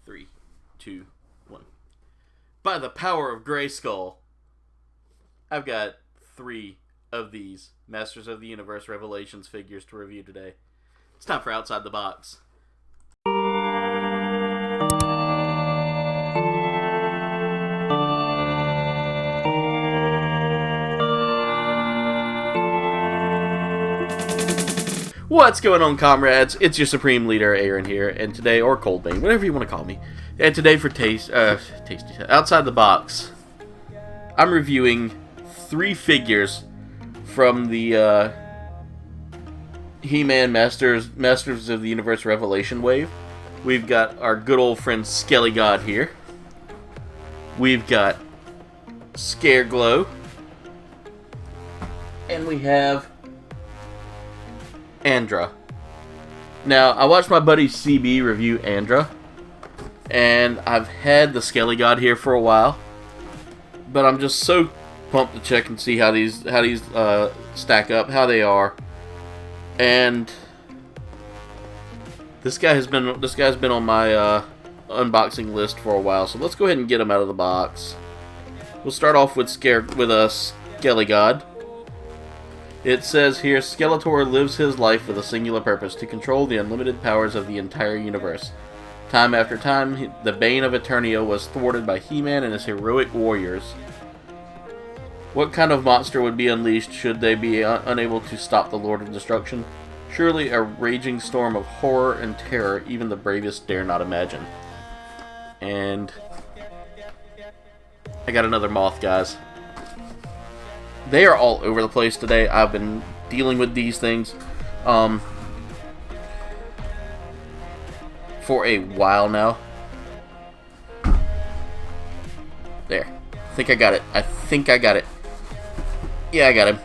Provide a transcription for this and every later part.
3, 2, 1. By the power of Grayskull, I've got 3 of these Masters of the Universe Revelations figures to review today. It's time for Outside the Box. What's going on, comrades? It's your Supreme Leader, Aaron here, and today, or Coldbane, whatever you want to call me. And today for Outside the Box, I'm reviewing 3 figures from the He-Man Masters of the Universe Revelation wave. We've got our good old friend Skelly God here. We've got Scareglow. And we have Andra. Now, I watched my buddy CB review Andra, and I've had the Skelly God here for a while, but I'm just so pumped to check and see how these stack up, how they are. And this guy's been on my unboxing list for a while, so let's go ahead and get him out of the box. We'll start off with a Skelly God. It says here, Skeletor lives his life with a singular purpose, to control the unlimited powers of the entire universe. Time after time, the Bane of Eternia was thwarted by He-Man and his heroic warriors. What kind of monster would be unleashed should they be unable to stop the Lord of Destruction? Surely a raging storm of horror and terror even the bravest dare not imagine. And I got another moth, guys. They are all over the place today. I've been dealing with these things for a while now. There. I think I got it. Yeah, I got him.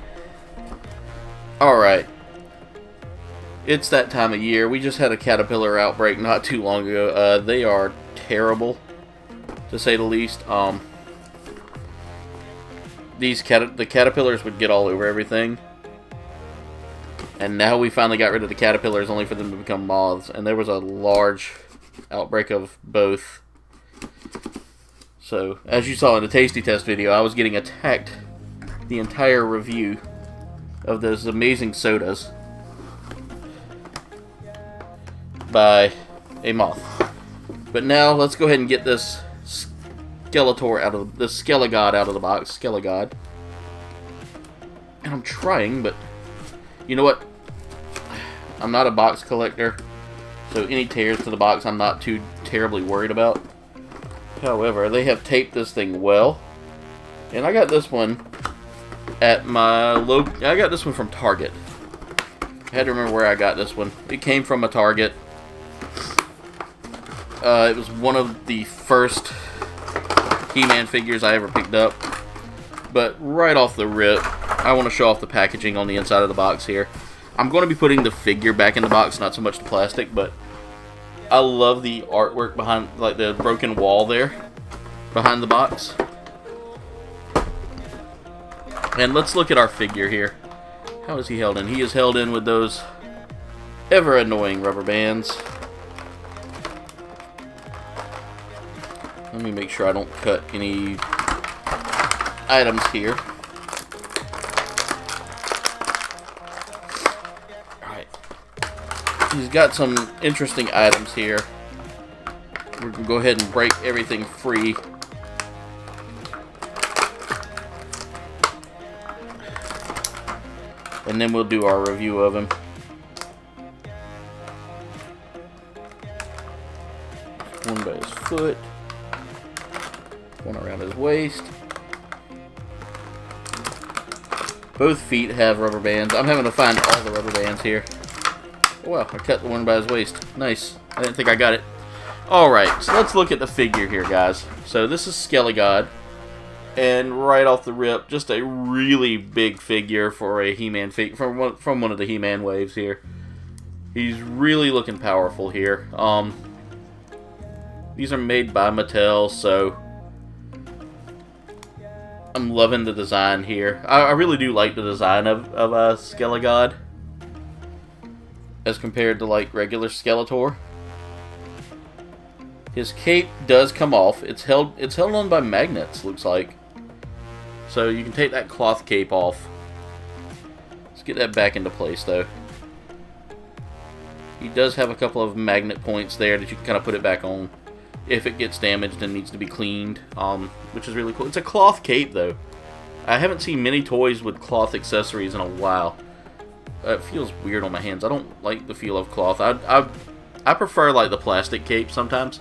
Alright. It's that time of year. We just had a caterpillar outbreak not too long ago. They are terrible, to say the least. The caterpillars would get all over everything, and now we finally got rid of the caterpillars only for them to become moths, and there was a large outbreak of both. So, as you saw in the Tasty Test video, I was getting attacked the entire review of those amazing sodas by a moth. But now, let's go ahead and get this Skeletor out of the Skelegod out of the box. Skelegod. And I'm trying, but you know what? I'm not a box collector, so any tears to the box I'm not too terribly worried about. However, they have taped this thing well, and I got this one at I got this one from Target. I had to remember where I got this one. It came from a Target. It was one of the first He-Man figures I ever picked up. But right off the rip, I want to show off the packaging on the inside of the box here. I'm going to be putting the figure back in the box, not so much the plastic, but I love the artwork behind, like the broken wall there, behind the box. And let's look at our figure here. How is he held in? He is held in with those ever annoying rubber bands. Let me make sure I don't cut any items here. Alright. He's got some interesting items here. We're going to go ahead and break everything free. And then we'll do our review of him. One by his foot. One around his waist. Both feet have rubber bands. I'm having to find all the rubber bands here. Oh, wow, I cut the one by his waist. Nice. I didn't think I got it. Alright, so let's look at the figure here, guys. So this is Skelly God. And right off the rip, just a really big figure for a He-Man figure from one of the He-Man waves here. He's really looking powerful here. These are made by Mattel, so I'm loving the design here. I really do like the design of Skelegod as compared to like regular Skeletor. His cape does come off. It's held on by magnets, looks like. So you can take that cloth cape off. Let's get that back into place, though. He does have a couple of magnet points there that you can kind of put it back on if it gets damaged and needs to be cleaned, which is really cool. It's a cloth cape, though. I haven't seen many toys with cloth accessories in a while. It feels weird on my hands. I don't like the feel of cloth. I prefer like the plastic cape sometimes,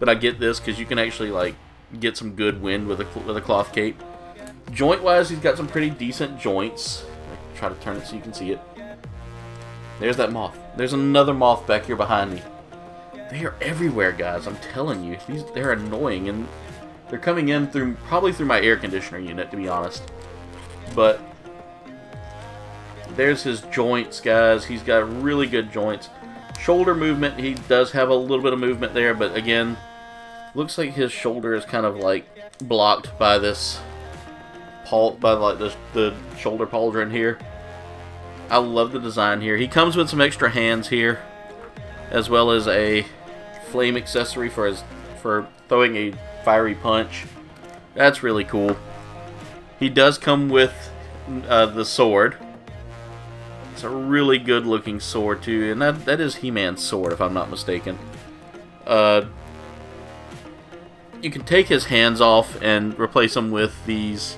but I get this because you can actually like get some good wind with a cloth cape. Joint wise, he's got some pretty decent joints. I'll try to turn it so you can see it. There's that moth. There's another moth back here behind me. They are everywhere, guys. I'm telling you, they're annoying, and they're coming in probably through my air conditioner unit, to be honest. But there's his joints, guys. He's got really good joints. Shoulder movement, he does have a little bit of movement there, but again, looks like his shoulder is kind of like blocked by this the shoulder pauldron here. I love the design here. He comes with some extra hands here, as well as a flame accessory for throwing a fiery punch. That's really cool. He does come with the sword. It's a really good looking sword too, and that is He-Man's sword, if I'm not mistaken. You can take his hands off and replace them with these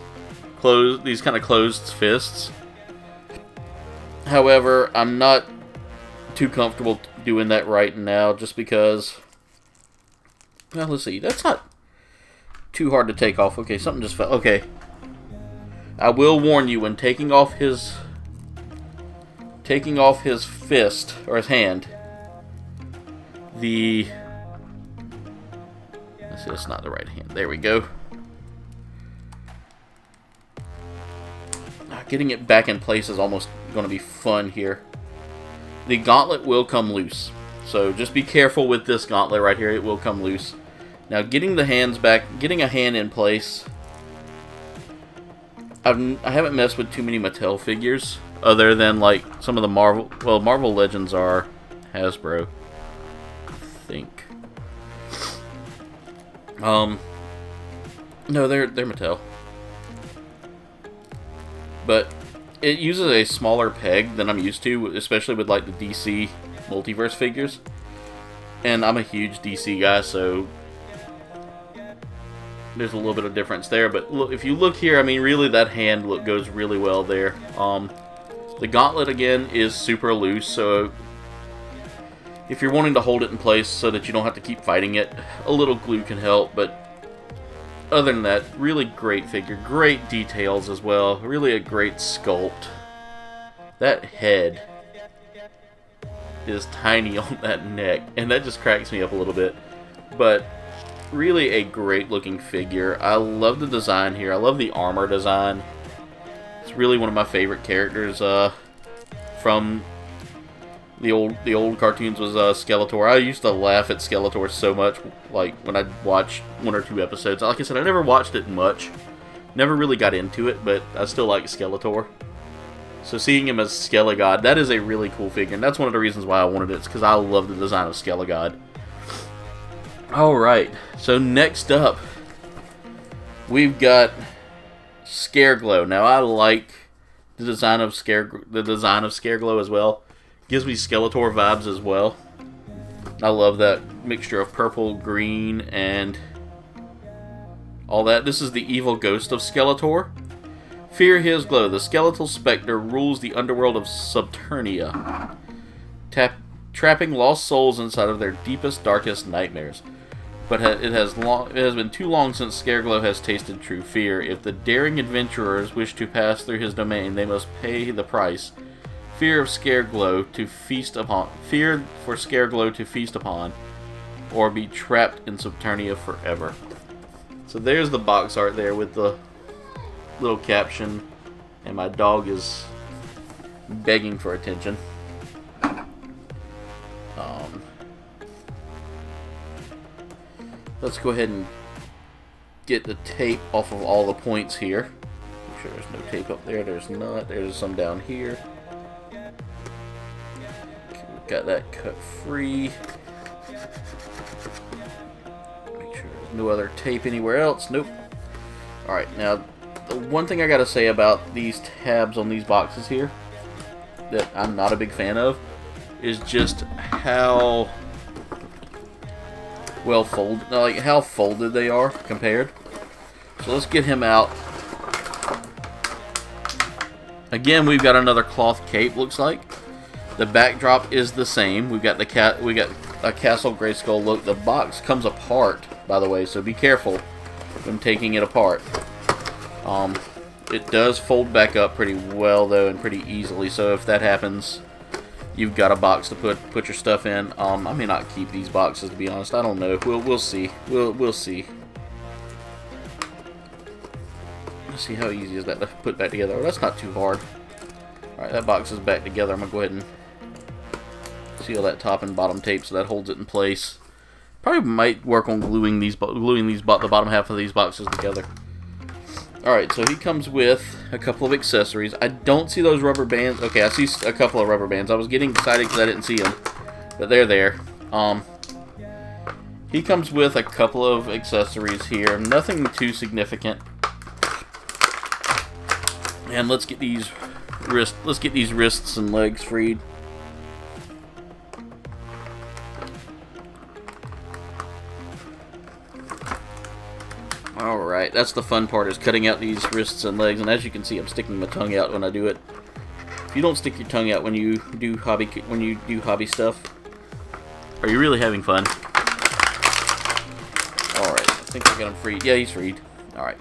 kind of closed fists. However, I'm not too comfortable doing that right now, just because. Well, let's see. That's not too hard to take off. Okay, something just fell. Okay. I will warn you, when taking off his fist, or his hand, let's see, that's not the right hand. There we go. Getting it back in place is almost going to be fun here. The gauntlet will come loose, so just be careful with this gauntlet right here. It will come loose. Now, getting the hands back, getting a hand in place. I haven't messed with too many Mattel figures, other than like some of the Marvel. Well, Marvel Legends are Hasbro, I think. No, they're Mattel. But it uses a smaller peg than I'm used to, especially with like the DC multiverse figures. And I'm a huge DC guy, so there's a little bit of difference there. But look, if you look here, I mean, really that hand goes really well there. The gauntlet again is super loose, so if you're wanting to hold it in place so that you don't have to keep fighting it, a little glue can help. But other than that, really great figure. Great details as well. Really a great sculpt. That head is tiny on that neck, and that just cracks me up a little bit. But really a great looking figure. I love the design here. I love the armor design. It's really one of my favorite characters from the old cartoons was Skeletor. I used to laugh at Skeletor so much, like when I'd watch one or two episodes. Like I said, I never watched it much, never really got into it, but I still like Skeletor. So seeing him as Skelegod, that is a really cool figure, and that's one of the reasons why I wanted it. It's because I love the design of Skelegod. All right, so next up, we've got Scareglow. Now I like the design of Scareglow as well. Gives me Skeletor vibes as well. I love that mixture of purple, green, and all that. This is the evil ghost of Skeletor. Fear his glow. The skeletal specter rules the underworld of Subternia, trapping lost souls inside of their deepest, darkest nightmares. But it has been too long since Scareglow has tasted true fear. If the daring adventurers wish to pass through his domain, they must pay the price. Fear for Scareglow to feast upon, or be trapped in Subternia forever. So there's the box art there with the little caption, and my dog is begging for attention. Let's go ahead and get the tape off of all the points here. Make sure there's no tape up there. There's not. There's some down here. Got that cut free. No other tape anywhere else. Nope. Alright, now, the one thing I gotta say about these tabs on these boxes here that I'm not a big fan of is just how well folded, like how folded they are compared. So let's get him out. Again, we've got another cloth cape, looks like. The backdrop is the same. We got a Castle Grayskull look. The box comes apart, by the way, so be careful when taking it apart. It does fold back up pretty well, though, and pretty easily. So if that happens, you've got a box to put your stuff in. I may not keep these boxes, to be honest. I don't know. We'll see. We'll see. Let's see how easy is that to put back together. Oh, that's not too hard. All right, that box is back together. I'm gonna go ahead and seal that top and bottom tape so that holds it in place. Probably might work on gluing the bottom half of these boxes together. Alright, so he comes with a couple of accessories. I don't see those rubber bands. Okay, I see a couple of rubber bands. I was getting excited because I didn't see them, but they're there. He comes with a couple of accessories here. Nothing too significant. And let's get these wrists and legs freed. Alright, that's the fun part, is cutting out these wrists and legs, and as you can see, I'm sticking my tongue out when I do it. If you don't stick your tongue out when you do hobby stuff, are you really having fun? Alright, I think I got him freed. Yeah, he's freed. Alright.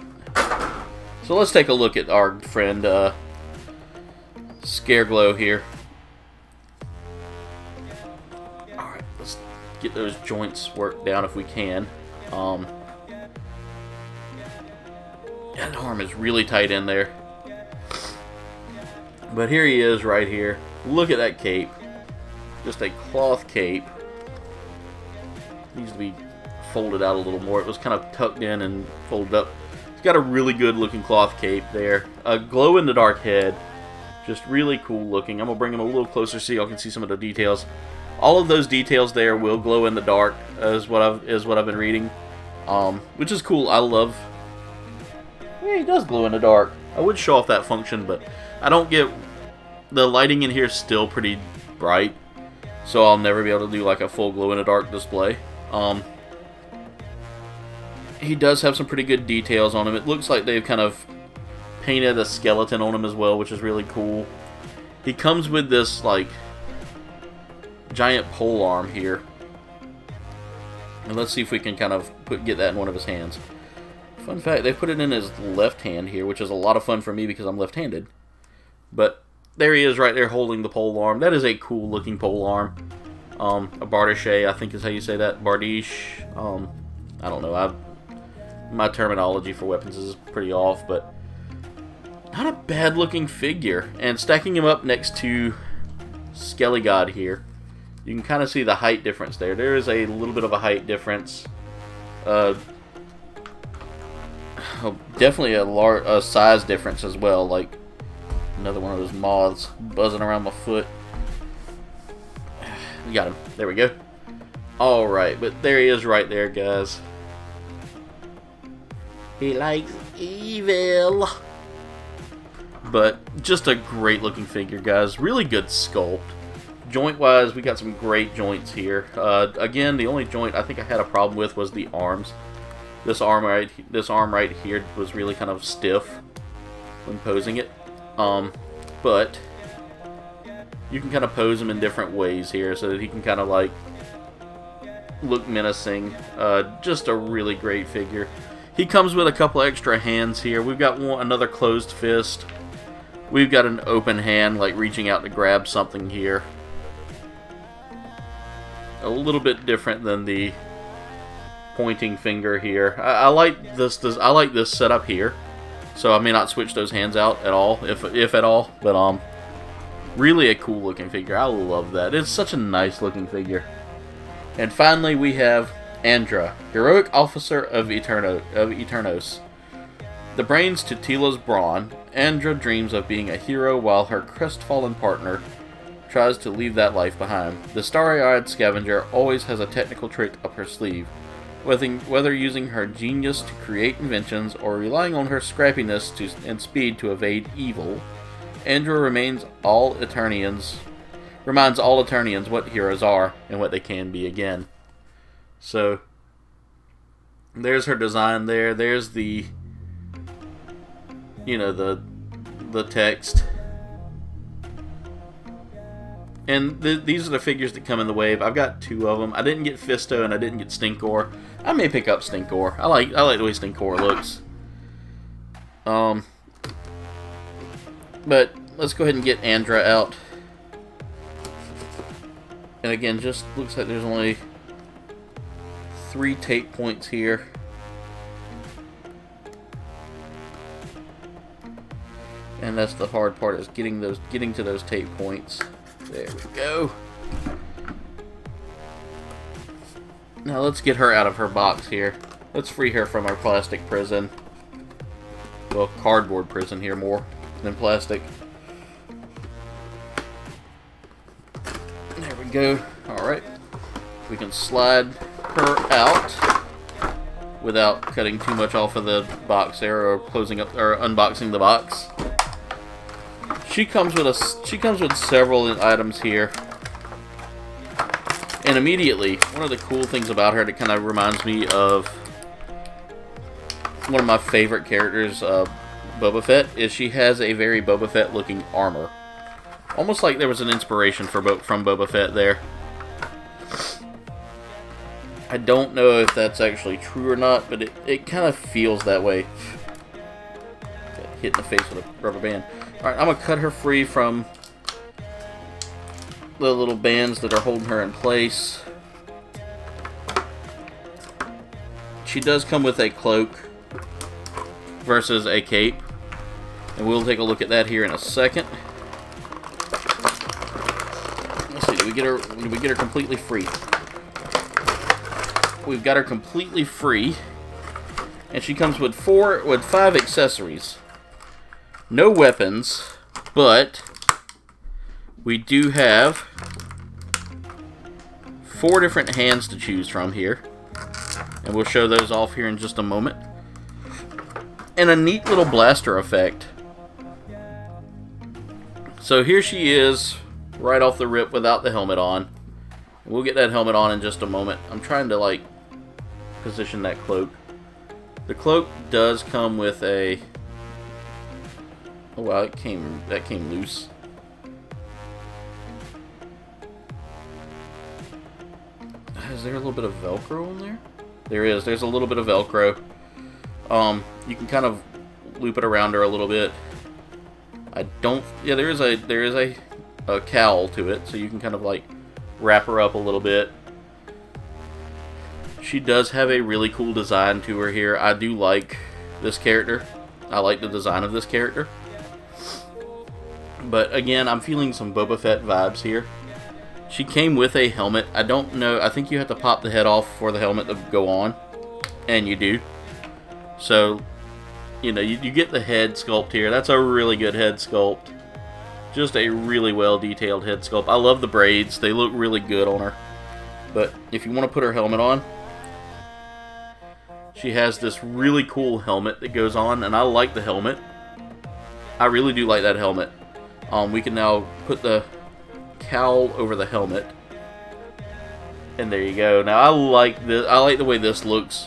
So let's take a look at our friend Scareglow here. Alright, let's get those joints worked down if we can. That arm is really tight in there. But here he is right here. Look at that cape. Just a cloth cape. Needs to be folded out a little more. It was kind of tucked in and folded up. It's got a really good looking cloth cape there. A glow in the dark head. Just really cool looking. I'm going to bring him a little closer so y'all can see some of the details. All of those details there will glow in the dark, is what I've been reading. Which is cool. I love... Yeah, he does glow in the dark. I would show off that function, but I don't get... The lighting in here is still pretty bright, so I'll never be able to do like a full glow in the dark display. He does have some pretty good details on him. It looks like they've kind of painted a skeleton on him as well, which is really cool. He comes with this like giant pole arm here, and let's see if we can kind of get that in one of his hands. Fun fact, they put it in his left hand here, which is a lot of fun for me because I'm left-handed. But there he is right there holding the pole arm. That is a cool looking pole arm. A bardiche, I think is how you say that. Bardiche. I don't know. My terminology for weapons is pretty off, but not a bad looking figure. And stacking him up next to Skelly God here, you can kind of see the height difference there. There is a little bit of a height difference. Definitely a size difference as well. Like another one of those moths buzzing around my foot. We got him. There we go. Alright, but there he is right there, guys. He likes evil. But just a great looking figure, guys. Really good sculpt. Joint wise, we got some great joints here. Again, the only joint I think I had a problem with was the arms. This arm right here was really kind of stiff when posing it. But you can kind of pose him in different ways here so that he can kind of like look menacing. Just a really great figure. He comes with a couple extra hands here. We've got another closed fist. We've got an open hand, like reaching out to grab something here. A little bit different than the pointing finger here. I like this. I like this setup here. So I may not switch those hands out at all, if at all. But really a cool looking figure. I love that. It's such a nice looking figure. And finally, we have Andra, heroic officer of Eternos. The brains to Tila's brawn, Andra dreams of being a hero while her crestfallen partner tries to leave that life behind. The starry-eyed scavenger always has a technical trick up her sleeve. Whether using her genius to create inventions or relying on her scrappiness and speed to evade evil, Andra reminds all Eternians what heroes are and what they can be again. So, there's her design there. There's the text. And these are the figures that come in the wave. I've got 2 of them. I didn't get Fisto and I didn't get Stinkor. I may pick up Stinkor. I like the way Stinkor looks. But let's go ahead and get Andra out. And again, just looks like there's only 3 tape points here. And that's the hard part, is getting to those tape points. There we go. Now let's get her out of her box here. Let's free her from our plastic prison. Well, cardboard prison here more than plastic. There we go. Alright. We can slide her out without cutting too much off of the box there, or closing up or unboxing the box. She comes with several items here. And immediately, one of the cool things about her that kind of reminds me of one of my favorite characters, Boba Fett, is she has a very Boba Fett looking armor. Almost like there was an inspiration from Boba Fett there. I don't know if that's actually true or not, but it kind of feels that way. Got hit in the face with a rubber band. Alright, I'm going to cut her free from the little bands that are holding her in place. She does come with a cloak versus a cape, and we'll take a look at that here in a second. Let's see, did we get her completely free? We've got her completely free, and she comes with 5 accessories. No weapons, but we do have 4 different hands to choose from here. And we'll show those off here in just a moment. And a neat little blaster effect. So here she is, right off the rip without the helmet on. We'll get that helmet on in just a moment. I'm trying to position that cloak. The cloak does come with a... Oh wow, that came loose. Is there a little bit of Velcro on there? There is. There's a little bit of Velcro. You can kind of loop it around her a little bit. Yeah, there is a cowl to it, so you can kind of wrap her up a little bit. She does have a really cool design to her here. I do like this character. I like the design of this character. But again, I'm feeling some Boba Fett vibes here. She came with a helmet. I don't know. I think you have to pop the head off for the helmet to go on. And you do. So, you get the head sculpt here. That's a really good head sculpt. Just a really well detailed head sculpt. I love the braids. They look really good on her. But if you want to put her helmet on, she has this really cool helmet that goes on. And I like the helmet. I really do like that helmet. We can now put the cowl over the helmet, and there you go. Now I like this. I like the way this looks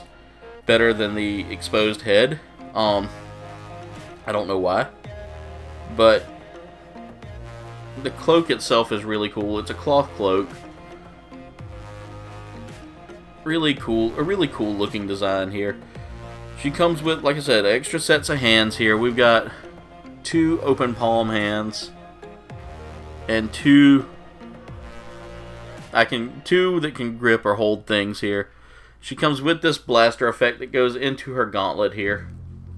better than the exposed head. I don't know why, but the cloak itself is really cool. It's a cloth cloak. Really cool. A really cool looking design here. She comes with, like I said, extra sets of hands here. We've got 2 open palm hands and 2 that can grip or hold things here. She comes with this blaster effect that goes into her gauntlet here.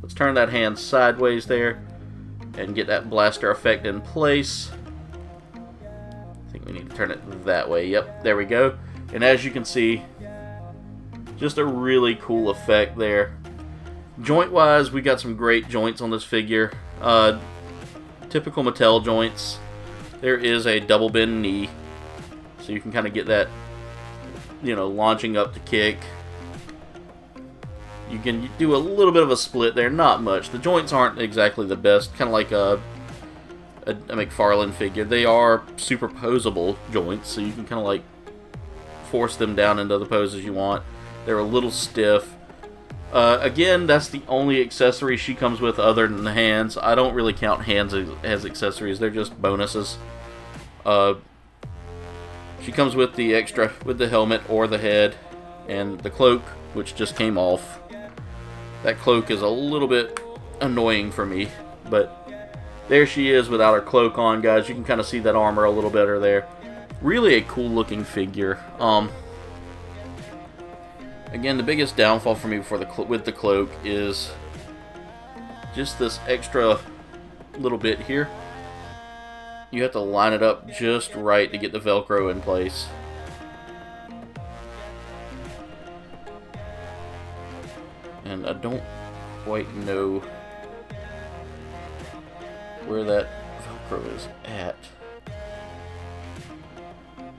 Let's turn that hand sideways there and get that blaster effect in place. I think we need to turn it that way. Yep, there we go. And as you can see, just a really cool effect there. Joint wise, we got some great joints on this figure. Typical Mattel joints. There is a double bend knee, so you can kind of get that, launching up to kick. You can do a little bit of a split there, not much. The joints aren't exactly the best, kind of like a McFarlane figure. They are superposable joints, so you can kind of like force them down into the poses you want. They're a little stiff. Again, that's the only accessory she comes with other than the hands. I don't really count hands as accessories. They're just bonuses. She comes with the extra, with the helmet or the head, and the cloak, which just came off. That cloak is a little bit annoying for me, but there she is without her cloak on, guys. You can kind of see that armor a little better there. Really a cool looking figure. Again, the biggest downfall for me with the cloak is just this extra little bit here. You have to line it up just right to get the Velcro in place. And I don't quite know where that Velcro is at.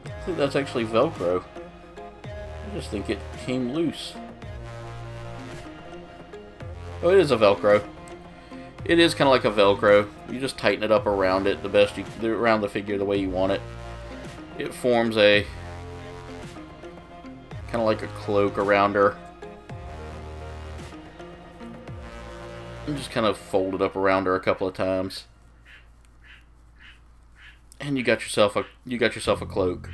I think that's actually Velcro. I just think it came loose. Oh, it is a Velcro. It is kind of like a Velcro. You just tighten it up around it around the figure the way you want it. It forms a kind of like a cloak around her. And just kind of fold it up around her a couple of times. And you got yourself a cloak.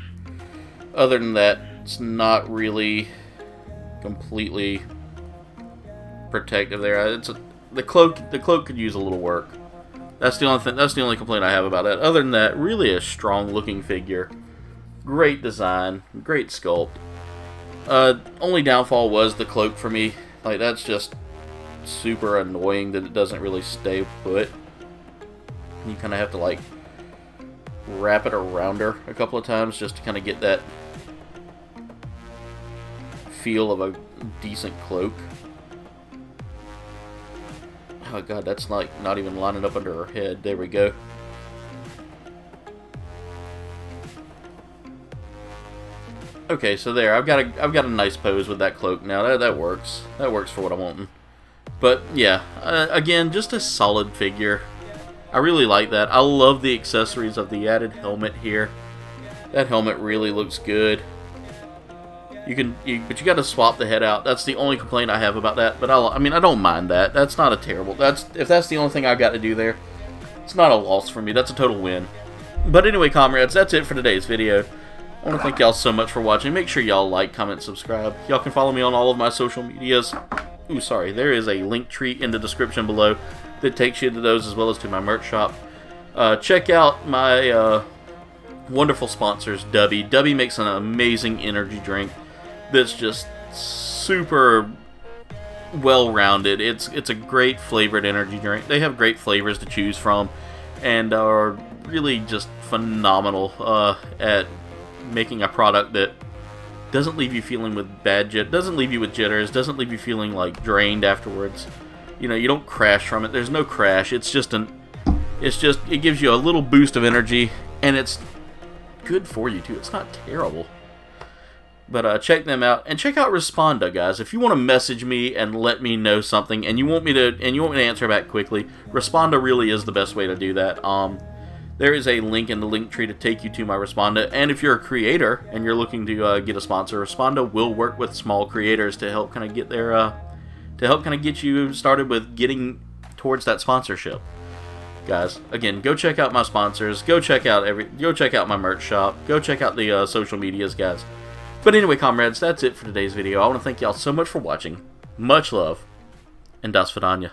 Other than that, it's not really completely protective there. The cloak could use a little work. That's the only thing. That's the only complaint I have about that. Other than that, really a strong looking figure. Great design, great sculpt. Only downfall was the cloak for me. Like, that's just super annoying that it doesn't really stay put. You kind of have to like wrap it around her a couple of times just to kind of get that feel of a decent cloak. Oh god, that's like not even lining up under her head. There we go. Okay, so there, I've got a nice pose with that cloak now. That works. That works for what I'm wanting. But yeah, again, just a solid figure. I really like that. I love the accessories of the added helmet here. That helmet really looks good. But you got to swap the head out. That's the only complaint I have about that. But I mean, I don't mind that. That's not a terrible. If that's the only thing I've got to do there, it's not a loss for me. That's a total win. But anyway, comrades, that's it for today's video. I want to thank y'all so much for watching. Make sure y'all like, comment, subscribe. Y'all can follow me on all of my social medias. Ooh, sorry. There is a link tree in the description below that takes you to those as well as to my merch shop. Check out my wonderful sponsors, Dubby. Dubby makes an amazing energy drink that's just super well-rounded. It's a great flavored energy drink. They have great flavors to choose from and are really just phenomenal at making a product that doesn't leave you feeling with doesn't leave you with jitters, doesn't leave you feeling like drained afterwards. You know, you don't crash from it. There's no crash. It gives you a little boost of energy, and it's good for you too. It's not terrible. But check them out, and check out Responda, guys. If you want to message me and let me know something, and you want me to answer back quickly, Responda really is the best way to do that. There is a link in the link tree to take you to my Responda, and if you're a creator and you're looking to get a sponsor, Responda will work with small creators to help kind of get get you started with getting towards that sponsorship. Guys, again, go check out my sponsors. Go check out my merch shop. Go check out the social medias, guys. But anyway, comrades, that's it for today's video. I want to thank y'all so much for watching. Much love, and das vidanya.